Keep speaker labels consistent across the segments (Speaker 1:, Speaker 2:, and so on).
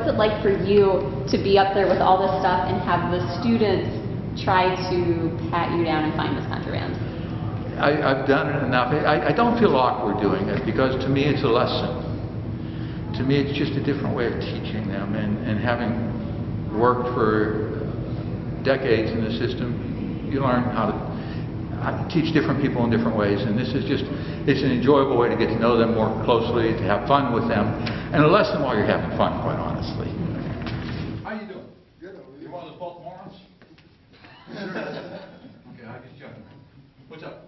Speaker 1: What's it like for you to be up there with all this stuff and have the students try to pat you down and find this contraband?
Speaker 2: I've done it enough. I don't feel awkward doing it because to me it's a lesson. To me it's just a different way of teaching them, and having worked for decades in the system, you learn how to teach different people in different ways, and this is just, it's an enjoyable way to get to know them more closely, to have fun with them, and a lesson while you're having fun, quite honestly. How you doing? Good. You one of those Baltimoreans? Okay, I get you. What's up?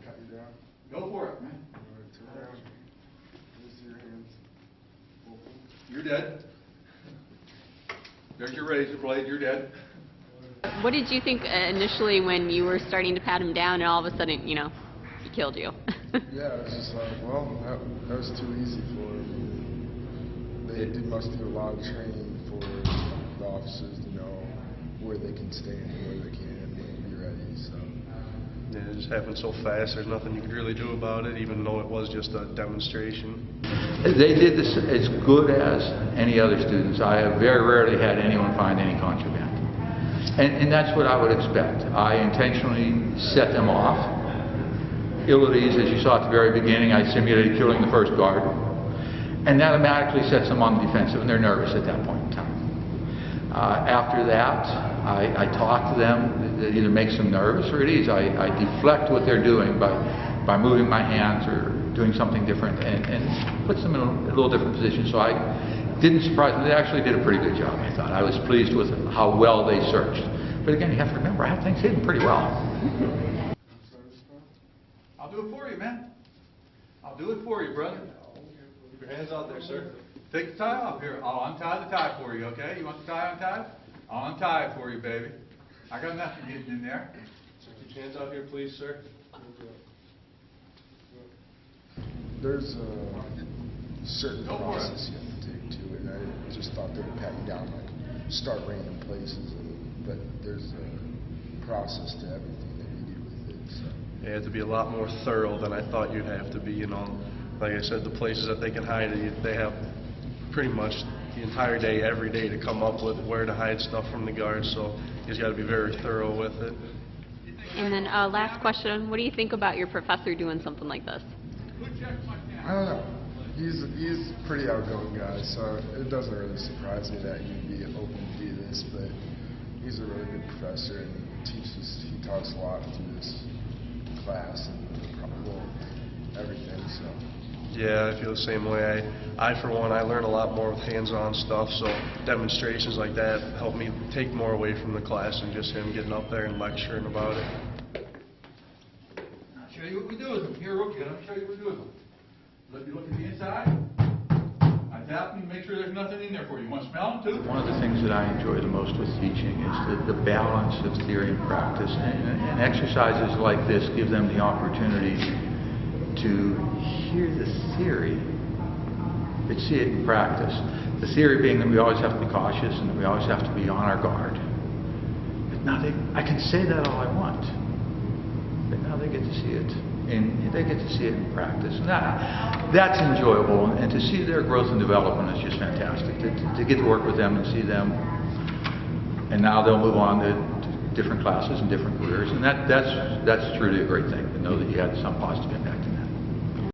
Speaker 3: Cut you down.
Speaker 2: Go for it, man.
Speaker 3: Turn around. Raise your hands. Open.
Speaker 2: You're dead. There's your razor blade, you're dead.
Speaker 1: What did you think initially when you were starting to pat him down and all of a sudden, you know, he killed you?
Speaker 3: Yeah, it was just like, well, that was too easy for him. They must do a lot of training for the officers to know where they can stand and where they can't and be ready, so.
Speaker 4: Yeah, it just happened so fast, there's nothing you could really do about it, even though it was just a demonstration. They
Speaker 2: did this as good as any other students. I have very rarely had anyone find any contraband. And that's what I would expect. I intentionally set them off. Ill at ease, as you saw at the very beginning, I simulated killing the first guard. And that automatically sets them on the defensive, and they're nervous at that point in time. After that, I talk to them. It either makes them nervous or at ease. I deflect what they're doing by moving my hands or doing something different, and puts them in a little different position. So I didn't surprise them. They actually did a pretty good job, I thought. I was pleased with how well they searched. But again, you have to remember, I have things hidden pretty well. I'll do it for you, man. I'll do it for you, brother.
Speaker 4: Keep your hands out there, sir.
Speaker 2: Take the tie off here. I'll untie the tie for you, okay? You want the tie untied? I'll untie it for you, baby. I got nothing hidden in there.
Speaker 4: So keep your hands out here, please, sir.
Speaker 3: There's a certain process you have to take to it. I just thought they would pat you down, like start random places, but there's a process to everything that you do with it. So.
Speaker 4: You have to be a lot more thorough than I thought you'd have to be, you know. Like I said, the places that they can hide it, they have pretty much the entire day, every day, to come up with where to hide stuff from the guards, so you just got to be very thorough with it.
Speaker 1: And then last question, what do you think about your professor doing something like this?
Speaker 3: I don't know. He's a pretty outgoing guy, so it doesn't really surprise me that he'd be open to do this, but he's a really good professor and he talks a lot through this class and everything, so.
Speaker 4: Yeah, I feel the same way. I for one, I learn a lot more with hands-on stuff, so demonstrations like that help me take more away from the class than just him getting up there and lecturing about it.
Speaker 2: I'll show you what we do with them. Here, look, let me show you what we do with them. Let me look at the inside. I tap them and make sure there's nothing in there for you. You want to smell them too? One of the things that I enjoy the most with teaching is the balance of theory and practice. And exercises like this give them the opportunity to hear the theory, but see it in practice. The theory being that we always have to be cautious and that we always have to be on our guard. But now I can say that all I want, but now they get to see it. And they get to see it in practice. And that's enjoyable. And to see their growth and development is just fantastic. To get to work with them and see them. And now they'll move on to different classes and different careers. And that's truly a great thing, to know that you had some positive impact.